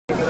अमरीकी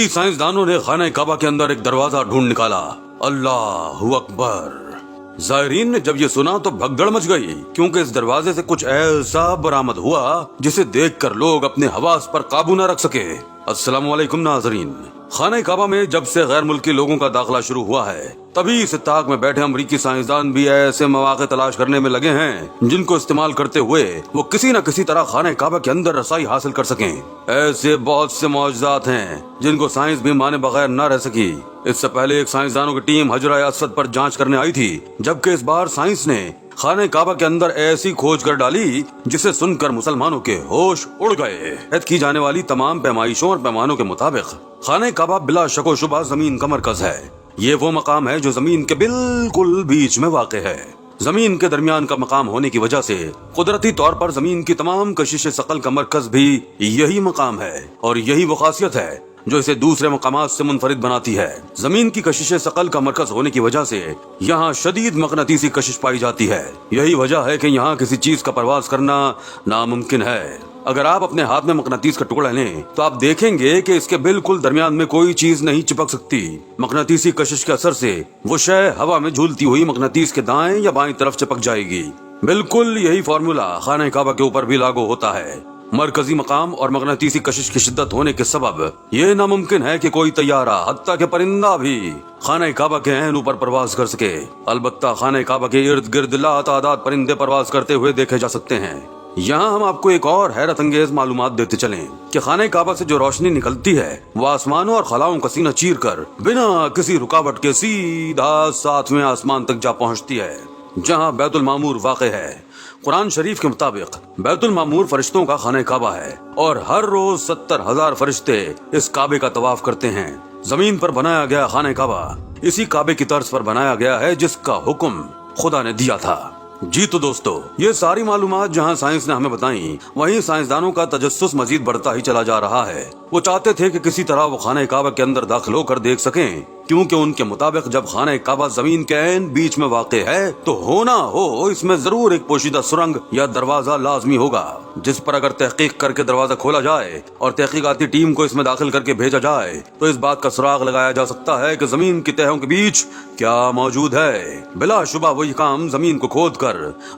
साइंसदानों ने खाना काबा के अंदर एक दरवाजा ढूंढ निकाला। अल्लाहु अकबर। जायरीन ने जब ये सुना तो भगदड़ मच गई, क्योंकि इस दरवाजे से कुछ ऐसा बरामद हुआ जिसे देखकर लोग अपने हवास पर काबू न रख सके। अस्सलामु अलैकुम नाज़रीन। खाना काबा में जब से गैर मुल्की लोगों का दाखिला शुरू हुआ है, तभी इस इत्तेफाक में बैठे अमरीकी साइंसदान भी ऐसे मौके तलाश करने में लगे हैं जिनको इस्तेमाल करते हुए वो किसी न किसी तरह खाना काबा के अंदर रसाई हासिल कर सकें। ऐसे बहुत से मौजज़ात हैं जिनको साइंस भी माने बगैर न रह सकी। इससे पहले एक साइंसदानों की टीम हजरा असवद पर जांच करने आई थी, जबकि इस बार साइंस ने खाने काबा के अंदर ऐसी खोज कर डाली जिसे सुनकर मुसलमानों के होश उड़ गए। ऐद की जाने वाली तमाम पैमाइशों और पैमानों के मुताबिक खाने काबा बिला शको शुबा जमीन का मरकज है। ये वो मकाम है जो जमीन के बिल्कुल बीच में वाक़ है। जमीन के दरमियान का मकाम होने की वजह से कुदरती तौर पर जमीन की तमाम कशिश सकल का मरकज भी यही मकाम है, और यही वो खासियत है जो इसे दूसरे मकामात से मुनफरिद बनाती है। जमीन की कशिश सकल का मरकज होने की वजह से यहाँ शदीद मकनातीसी कशिश पाई जाती है। यही वजह है कि यहाँ किसी चीज का परवाज करना नामुमकिन है। अगर आप अपने हाथ में मकनातीस का टुकड़ा लें तो आप देखेंगे कि इसके बिल्कुल दरमियान में कोई चीज नहीं चिपक सकती। मकनातीसी कशिश के असर से वो शय हवा में झूलती हुई मकनातीस के दाएं या बाएं तरफ चिपक जाएगी। बिल्कुल यही फॉर्मूला खाना काबा के ऊपर भी लागू होता है। मरकजी मकाम और मकनातीसी कशिश की शिद्दत होने के सबब ये नामुमकिन है कि कोई तैयारा हत्ता के परिंदा भी खाना काबा के ऐन ऊपर परवाज कर सके। अलबत्ता खाना काबा के इर्द गिर्द लातादाद परिंदे परवाज करते हुए देखे जा सकते हैं। यहाँ हम आपको एक और हैरत अंगेज मालूमात देते चलें कि खाना काबा से जो रोशनी निकलती है वो आसमानों और खलाओं का सीना चीर कर बिना किसी रुकावट के सीधा सातवें आसमान तक जा पहुँचती है, जहाँ बैतुल मामूर वाक़ है। कुरान शरीफ के मुताबिक बैतुल मामूर फरिश्तों का खाना काबा है और हर रोज 70,000 फरिश्ते इस काबे का तवाफ करते हैं। जमीन पर बनाया गया खाना काबा इसी काबे की तर्ज पर बनाया गया है जिसका हुक्म खुदा ने दिया था। जी तो दोस्तों, ये सारी मालूमात जहाँ साइंस ने हमें बताई, वहीं साइंसदानों का तजस्सुस मजीद बढ़ता ही चला जा रहा है। वो चाहते थे कि किसी तरह वो खाना काबा के अंदर दाखिल होकर देख सकें, क्योंकि उनके मुताबिक जब खाना काबा जमीन के ऐन बीच में वाक़े है तो होना हो इसमें जरूर एक पोशीदा सुरंग या दरवाजा लाजमी होगा, जिस पर अगर तहकीक करके दरवाजा खोला जाए और तहकीकाती टीम को इसमें दाखिल करके भेजा जाए तो इस बात का सुराग लगाया जा सकता है कि जमीन की तहों के बीच क्या मौजूद है। बिलाशुबा वही काम जमीन को खोद कर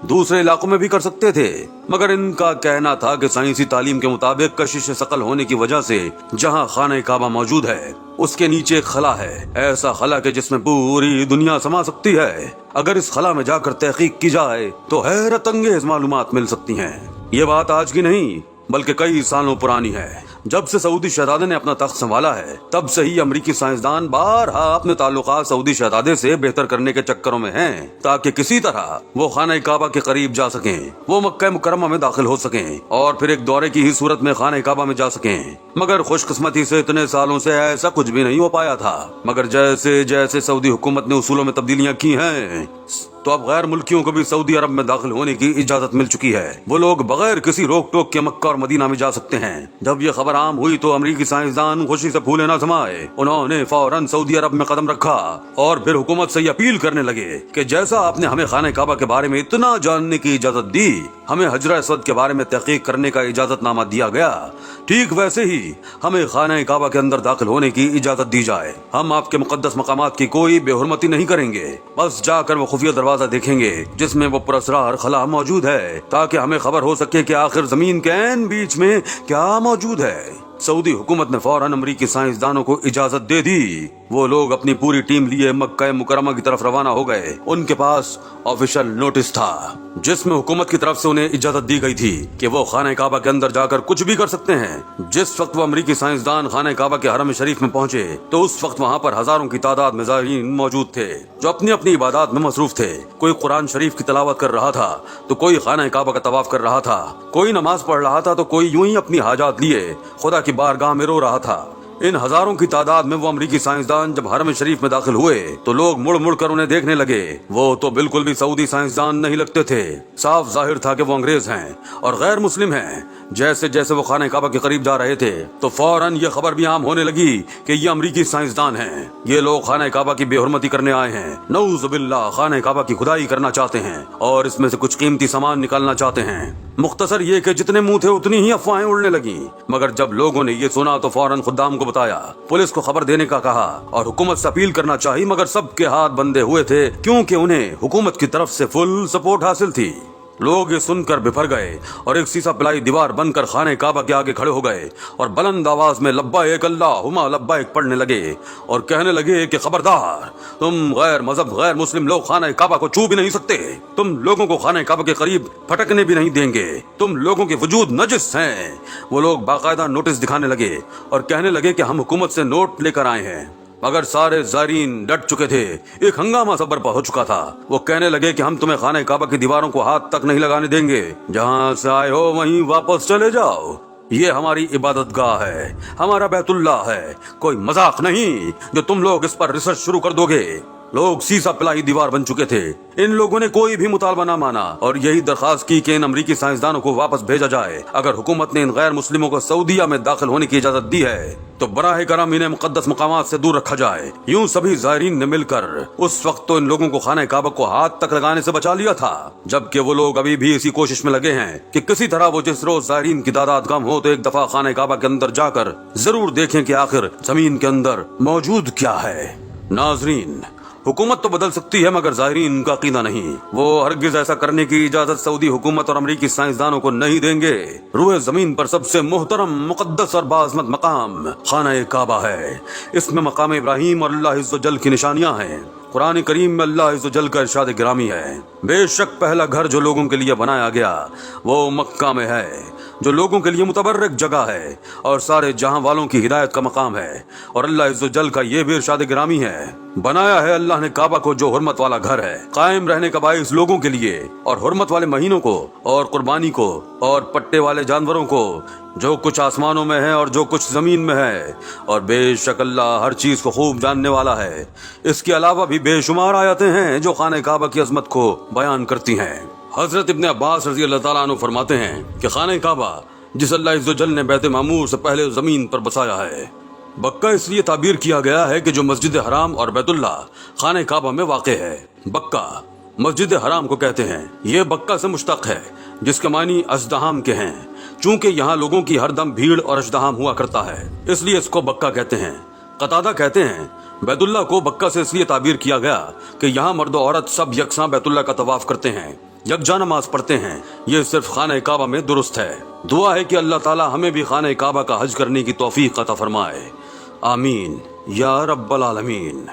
दूसरे इलाकों में भी कर सकते थे, मगर इनका कहना था कि साइंसी तालीम के मुताबिक कशिश सकल होने की वजह से जहाँ खाना काबा मौजूद है उसके नीचे एक खला है, ऐसा खला के जिसमें पूरी दुनिया समा सकती है। अगर इस खला में जाकर तहकीक की जाए तो हैरत अंगेज मालूमात मिल सकती हैं। ये बात आज की नहीं बल्कि कई सालों पुरानी है। जब से सऊदी शहजादे ने अपना तख्त संभाला है तब से ही अमरीकी साइंसदान बारहा अपने ताल्लुकात सऊदी शहजादे से बेहतर करने के चक्करों में हैं, ताकि किसी तरह वो खाना काबा के करीब जा सकें, वो मक्का मुकर्रमा में दाखिल हो सकें और फिर एक दौरे की ही सूरत में खाना काबा में जा सकें। मगर खुशकिस्मती से इतने सालों से ऐसा कुछ भी नहीं हो पाया था। मगर जैसे जैसे सऊदी हुकूमत ने उसूलों में तब्दीलियां की हैं तो अब गैर मुल्कियों को भी सऊदी अरब में दाखिल होने की इजाजत मिल चुकी है। वो लोग बगैर किसी रोक टोक के मक्का और मदीना में जा सकते हैं। जब ये खबर आम हुई तो अमरीकी साइंसदान खुशी से फूले न समाये। उन्होंने फौरन सऊदी अरब में कदम रखा और फिर हुकूमत से अपील करने लगे कि जैसा आपने हमें खाना काबा के बारे में इतना जानने की इजाजत दी, हमें हजरा असवद के बारे में तहकीक करने का इजाजतनामा दिया गया, ठीक वैसे ही हमें खाना काबा के अंदर दाखिल होने की इजाजत दी जाए। हम आपके मुकद्दस मकामात की कोई बेहुरमती नहीं करेंगे, बस जाकर वो खुफिया दरवाजा देखेंगे जिसमें वो पुरस्रार खला मौजूद है, ताकि हमें खबर हो सके कि आखिर जमीन के ऐन बीच में क्या मौजूद है। सऊदी हुकूमत ने फौरन अमरीकी साइंसदानों को इजाजत दे दी। वो लोग अपनी पूरी टीम लिए मक्का मुकर्रमा की तरफ रवाना हो गए। उनके पास ऑफिशियल नोटिस था जिसमें हुकूमत की तरफ से उन्हें इजाजत दी गई थी कि वो खाना काबा के अंदर जाकर कुछ भी कर सकते हैं। जिस वक्त वो अमरीकी साइंसदान खाना काबा के हरम शरीफ में पहुंचे तो उस वक्त वहाँ पर हजारों की तादाद में ज़ायरीन मौजूद थे जो अपनी अपनी इबादत में मसरूफ थे। कोई कुरान शरीफ की तिलावत कर रहा था तो कोई खाना काबा का तवाफ कर रहा था, कोई नमाज पढ़ रहा था तो कोई यूं ही अपनी हाजात लिए खुदा की बारगाह में रो रहा था। ان हजारों की तादाद में वो अमरीकी साइंसदान जब हरम शरीफ में दाखिल हुए तो लोग मुड़ मुड़ कर उन्हें देखने लगे। वो तो बिल्कुल भी सऊदी साइंसदान नहीं लगते थे। साफ जाहिर था कि वो अंग्रेज हैं और गैर मुस्लिम हैं। जैसे जैसे वो खाने काबा के करीब जा रहे थे तो फौरन ये खबर भी आम होने लगी कि ये अमरीकी साइंसदान हैं। ये लोग खाने काबा की बेहुरमती करने आए हैं, नऊज़ बिल्लाह, खाने काबा की खुदाई करना चाहते हैं और इसमें से कुछ कीमती सामान निकालना चाहते हैं। मुख्तसर ये कि जितने मुंह थे उतनी ही अफवाहें उड़ने लगी। मगर जब लोगों ने ये सुना तो फौरन खुद्दाम को बताया, पुलिस को खबर देने का कहा और हुकूमत से अपील करना चाहिए। मगर सबके हाथ बंधे हुए थे क्योंकि उन्हें हुकूमत की तरफ से फुल सपोर्ट हासिल थी। लोग ये सुनकर बिफर गए और एक सीसा पिलाई दीवार बनकर खाने काबा के आगे खड़े हो गए और बुलंद आवाज में लब्बाइक अल्लाहुम्मा लब्बाइक पढ़ने लगे और कहने लगे कि खबरदार, तुम गैर मजहब गैर मुस्लिम लोग खाने काबा को छू भी नहीं सकते। तुम लोगों को खाने काबा के करीब फटकने भी नहीं देंगे। तुम लोगों के वजूद नजिस हैं। वो लोग बाकायदा नोटिस दिखाने लगे और कहने लगे कि हम हुकूमत से नोट लेकर आए हैं। मगर सारे ज़ायरीन डट चुके थे। एक हंगामा सा बर्पा हो चुका था। वो कहने लगे कि हम तुम्हें खाने काबा की दीवारों को हाथ तक नहीं लगाने देंगे। जहाँ से आए हो वहीं वापस चले जाओ। ये हमारी इबादत गाह है, हमारा बैतुल्लाह है, कोई मजाक नहीं जो तुम लोग इस पर रिसर्च शुरू कर दोगे। लोग सीसा पिलाई दीवार बन चुके थे। इन लोगों ने कोई भी मुतालबा ना माना और यही दरखास्त की कि इन अमरीकी साइंसदानों को वापस भेजा जाए। अगर हुकूमत ने इन गैर मुस्लिमों को सऊदीया में दाखिल होने की इजाजत दी है तो बराह करम इन्हें मुकद्दस मकामात से दूर रखा जाए। यूं सभी ज़ायरीन ने मिलकर उस वक्त तो इन लोगों को खाने काबा को हाथ तक लगाने से बचा लिया था, जबकि वो लोग अभी भी इसी कोशिश में लगे हैं कि किसी तरह वो जिस रोज ज़ायरीन की तादाद कम हो तो एक दफा खाने काबा के अंदर जाकर जरूर देखें कि आखिर जमीन के अंदर मौजूद क्या है। नाजरीन, हुकूमत तो बदल सकती है मगर ज़ायरीन का अकीदा नहीं। वो हरगिज ऐसा करने की इजाजत सऊदी हुकूमत और अमरीकी साइंसदानों को नहीं देंगे। रूए जमीन पर सबसे मुहतरम, मुकद्दस और बाज़मत मकाम खाना काबा है। इसमें मकाम इब्राहिम और अल्लाह इज़्ज़ व जल की निशानियां हैं। कुरान करीम में अल्लाह इज़्ज़ व जल का इरशाद गिरामी है, बेशक पहला घर जो लोगों के लिए बनाया गया वो मक्का में है, जो लोगों के लिए मुतबर्रक जगह है और सारे जहां वालों की हिदायत का मकाम है। और अल्लाह इज़्ज़ व जल का ये भी इरशाद गिरामी है, बनाया है अल्लाह ने काबा को जो हुर्मत वाला घर है, कायम रहने का बाइस लोगों के लिए और हुर्मत वाले महीनों को और कुर्बानी को और पट्टे वाले जानवरों को, जो कुछ आसमानों में है और जो कुछ जमीन में है। और बेशक अल्लाह हर चीज को खूब जानने वाला है। इसके अलावा भी बेशुमार आयतें हैं जो खाने काबा की अजमत को बयान करती हैं। हजरत इब्ने अब्बास रज़ी अल्लाह ताला अन्हु फरमाते हैं कि खाने काबा जिस अल्लाह इज़्ज़ व जल ने बैत मामूर से पहले जमीन पर बसाया है। बक्का इसलिए ताबीर किया गया है कि जो मस्जिद हराम और बैतुल्लाह खाने काबा में वाक़े है। बक्का मस्जिद हराम को कहते हैं। ये बक्का से मुश्तक है जिसके मानी अजदहाम के हैं। चूंकि यहाँ लोगों की हरदम भीड़ और अजदहाम हुआ करता है इसलिए इसको बक्का कहते हैं। कतादा कहते हैं बैतुल्लाह को बक्का से इसलिए ताबीर किया गया कि यहाँ मर्द औरत सब यकसां बैतुल्लाह का तवाफ करते हैं, यकजा नमाज पढ़ते हैं। ये सिर्फ खाने काबा में दुरुस्त है। दुआ है कि अल्लाह ताला हमें भी खाने काबा का हज करने की तौफीक अता फरमाए। आमीन या रब्बल आलमीन।